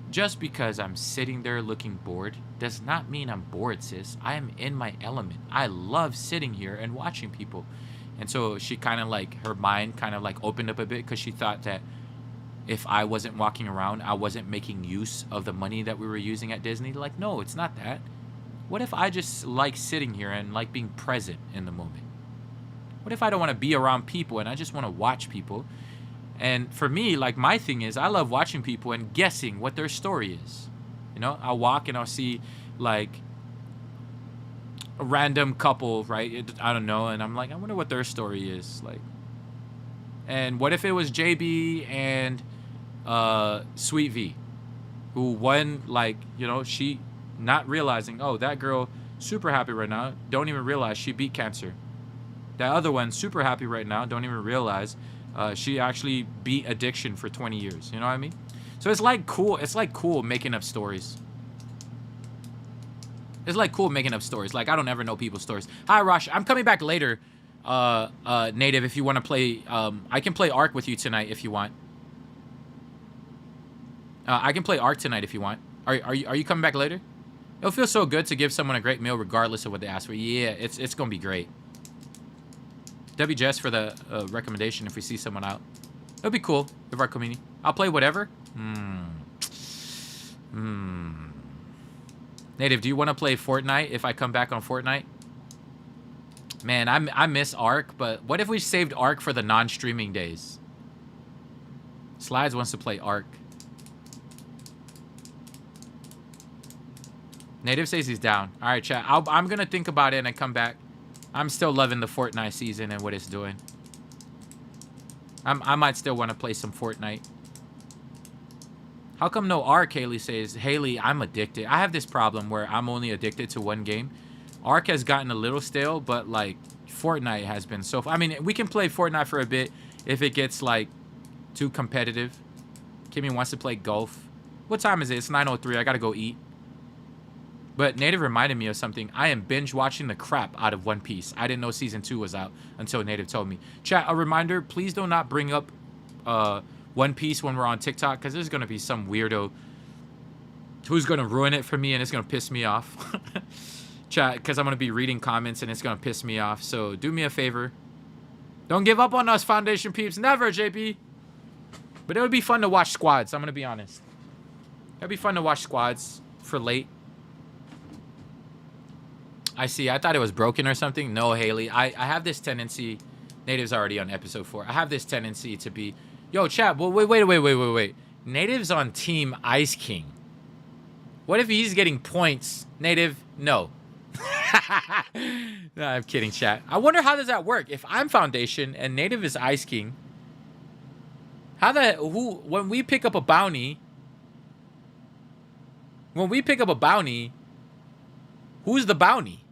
[SPEAKER 1] just because I'm sitting there looking bored does not mean I'm bored, sis. I am in my element. I love sitting here and watching people. And so she kind of her mind kind of opened up a bit, because she thought that if I wasn't walking around, I wasn't making use of the money that we were using at Disney. No, it's not that. What if I just like sitting here and like being present in the moment? What if I don't want to be around people and I just want to watch people? And for me, my thing is, I love watching people and guessing what their story is. I'll walk and I'll see a random couple, right? I don't know. And I'm like, I wonder what their story is. And what if it was JB and Sweet V, who won, she not realizing, oh, that girl super happy right now. Don't even realize she beat cancer. That other one, super happy right now. Don't even realize she actually beat addiction for 20 years. You know what I mean? So it's like cool. It's like cool making up stories. It's like cool making up stories. Like, I don't ever know people's stories. Hi, Rosh. I'm coming back later, Native, if you want to play. I can play Ark with you tonight if you want. I can play Ark tonight if you want. Are you coming back later? It'll feel so good to give someone a great meal regardless of what they ask for. Yeah, it's going to be great. WJS for the recommendation if we see someone out. It'll be cool if our community. I'll play whatever. Native, do you want to play Fortnite if I come back on Fortnite? Man, I miss Ark, but what if we saved Ark for the non-streaming days? Slides wants to play Ark. Native says he's down. All right, chat. I'm going to think about it and come back. I'm still loving the Fortnite season and what it's doing. I might still want to play some Fortnite. How come no Ark? Haley says. Haley, I'm addicted. I have this problem where I'm only addicted to one game. Ark has gotten a little stale, but like Fortnite has been so I mean, we can play Fortnite for a bit if it gets like too competitive. Kimmy wants to play golf. What time is it? It's 9:03. I got to go eat. But Native reminded me of something. I am binge watching the crap out of One Piece. I didn't know season 2 was out until Native told me. Chat, a reminder, please do not bring up One Piece when we're on TikTok, because there's going to be some weirdo who's going to ruin it for me, and it's going to piss me off. Chat, because I'm going to be reading comments, and it's going to piss me off. So do me a favor. Don't give up on us, Foundation peeps. Never, JP. But it would be fun to watch squads. I'm going to be honest. It would be fun to watch squads for late. I see. I thought it was broken or something. No, Haley. I have this tendency. Native's already on episode 4. I have this tendency to be... Yo, chat. Well, wait. Native's on Team Ice King. What if he's getting points? Native, no. No, I'm kidding, chat. I wonder how does that work? If I'm Foundation and Native is Ice King, when we pick up a bounty, who's the bounty?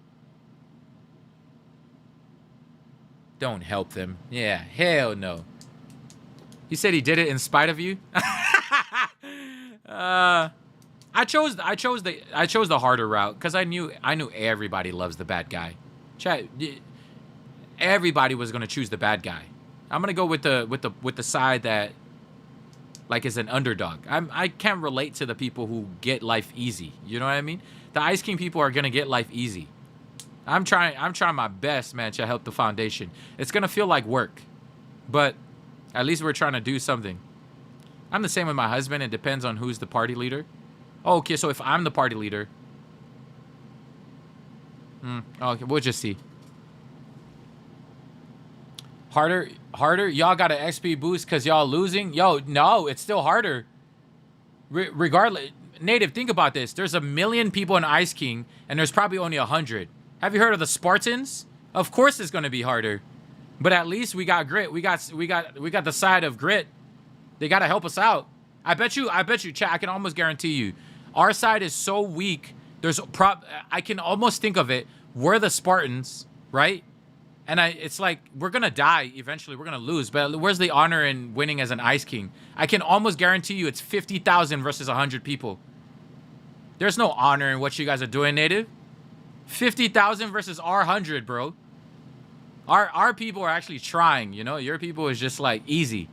[SPEAKER 1] Don't help them. Yeah, hell no. He said he did it in spite of you. I chose the harder route because I knew everybody loves the bad guy. Chat, everybody was gonna choose the bad guy. I'm gonna go with the side that like is an underdog. I can't relate to the people who get life easy. You know what I mean? The Ice King people are gonna get life easy. I'm trying my best, man, to help the Foundation. It's gonna feel like work, but at least we're trying to do something. I'm the same with my husband. It depends on who's the party leader. Oh, okay, so if I'm the party leader, okay, we'll just see. Harder. Y'all got an XP boost because y'all losing. Yo, no, it's still harder. Regardless, Native, think about this. There's 1 million people in Ice King, and there's probably only 100. Have you heard of the Spartans? Of course, it's gonna be harder, but at least we got grit. We got the side of grit. They gotta help us out. I bet you, chat. I can almost guarantee you, our side is so weak. I can almost think of it. We're the Spartans, right? And it's like we're gonna die eventually. We're gonna lose. But where's the honor in winning as an Ice King? I can almost guarantee you, it's 50,000 versus 100 people. There's no honor in what you guys are doing, Native. 50,000 versus our 100, bro. Our people are actually trying, you know? Your people is just like easy.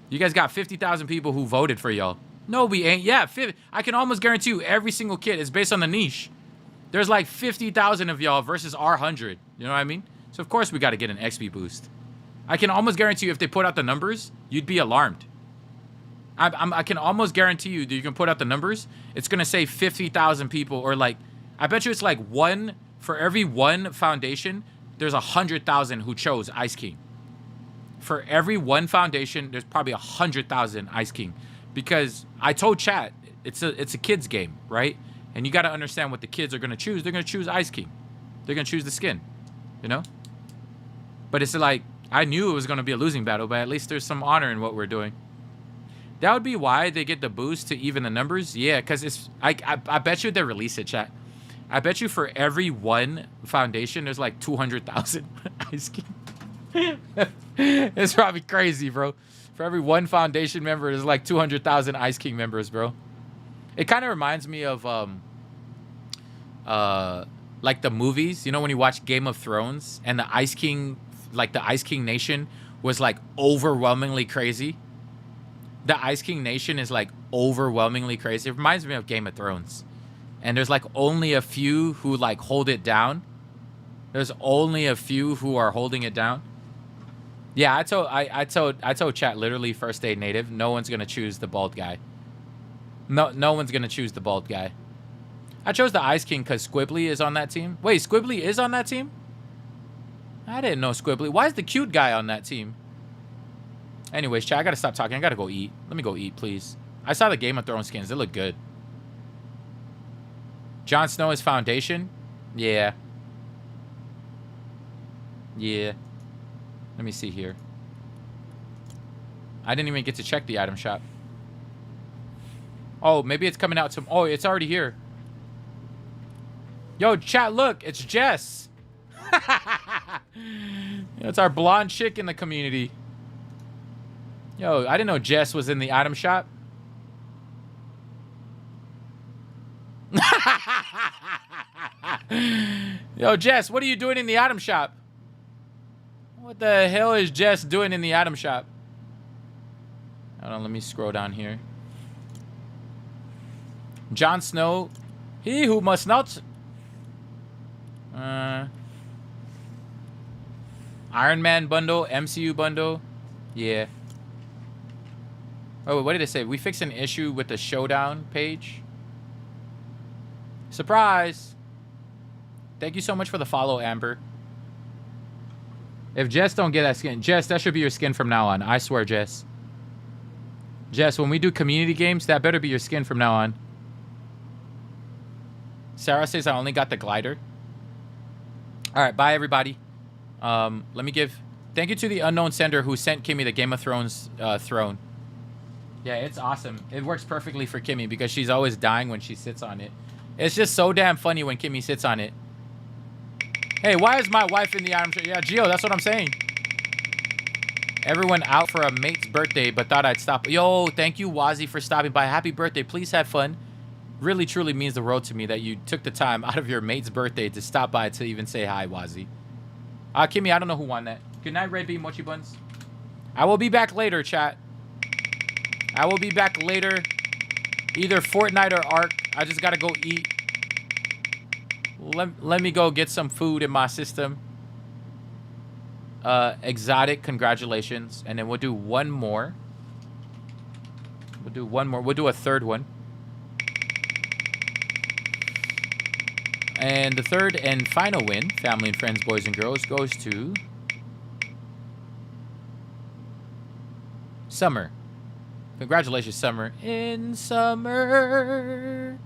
[SPEAKER 1] You guys got 50,000 people who voted for y'all. No, we ain't. Yeah, I can almost guarantee you every single kid is based on the niche. There's like 50,000 of y'all versus our 100. You know what I mean? So, of course, we got to get an XP boost. I can almost guarantee you if they put out the numbers, you'd be alarmed. I can almost guarantee you that you can put out the numbers. It's going to say 50,000 people, or like, I bet you it's like for every one Foundation, there's 100,000 who chose Ice King. For every one Foundation, there's probably 100,000 Ice King. Because I told chat, it's a kid's game, right? And you got to understand what the kids are going to choose. They're going to choose Ice King. They're going to choose the skin, you know? But it's like, I knew it was going to be a losing battle, but at least there's some honor in what we're doing. That would be why they get the boost to even the numbers. Yeah, because I bet you they release it, chat. I bet you for every one Foundation, there's like 200,000 Ice King. It's probably crazy, bro. For every one Foundation member, there's like 200,000 Ice King members, bro. It kind of reminds me of like the movies. You know when you watch Game of Thrones and the Ice King, like the Ice King Nation was like overwhelmingly crazy. The Ice King Nation is like overwhelmingly crazy. It reminds me of Game of Thrones. And there's like only a few who like hold it down. There's only a few who are holding it down. Yeah, I told chat literally first aid native. No one's gonna choose the bald guy. No one's gonna choose the bald guy. I chose the Ice King because Squibbly is on that team. Wait, Squibbly is on that team? I didn't know Squibbly. Why is the cute guy on that team? Anyways, chat, I gotta stop talking. I gotta go eat. Let me go eat, please. I saw the Game of Thrones skins. They look good. Jon Snow is Foundation? Yeah. Yeah. Let me see here. I didn't even get to check the item shop. Oh, maybe it's coming out to... Oh, it's already here. Yo, chat, look. It's Jess. It's our blonde chick in the community. Yo, I didn't know Jess was in the item shop. Yo, Jess, what are you doing in the item shop? What the hell is Jess doing in the item shop? Hold on, let me scroll down here. Jon Snow, he who must not... Iron Man bundle, MCU bundle. Yeah. Oh, what did it say? We fixed an issue with the showdown page. Surprise! Thank you so much for the follow, Amber. If Jess don't get that skin, Jess, that should be your skin from now on. I swear, Jess. Jess, when we do community games, that better be your skin from now on. Sarah says I only got the glider. All right, bye, everybody. Let me give... Thank you to the unknown sender who sent Kimmy the Game of Thrones throne. Yeah, it's awesome. It works perfectly for Kimmy because she's always dying when she sits on it. It's just so damn funny when Kimmy sits on it. Hey, why is my wife in the item shop? Yeah, Gio, that's what I'm saying. Everyone out for a mate's birthday, but thought I'd stop. Yo, thank you, Wazzy, for stopping by. Happy birthday. Please have fun. Really, truly means the world to me that you took the time out of your mate's birthday to stop by to even say hi, Wazzy. Kimmy, I don't know who won that. Good night, Red Bean Mochi Buns. I will be back later, chat. I will be back later. Either Fortnite or Ark. I just gotta go eat. Let me go get some food in my system. Exotic, congratulations. And then we'll do one more. We'll do one more. We'll do a third one. And the third and final win, family and friends, boys and girls, goes to... Summer. Congratulations, Summer. In summer.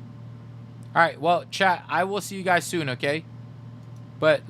[SPEAKER 1] All right, well, chat, I will see you guys soon, okay? But...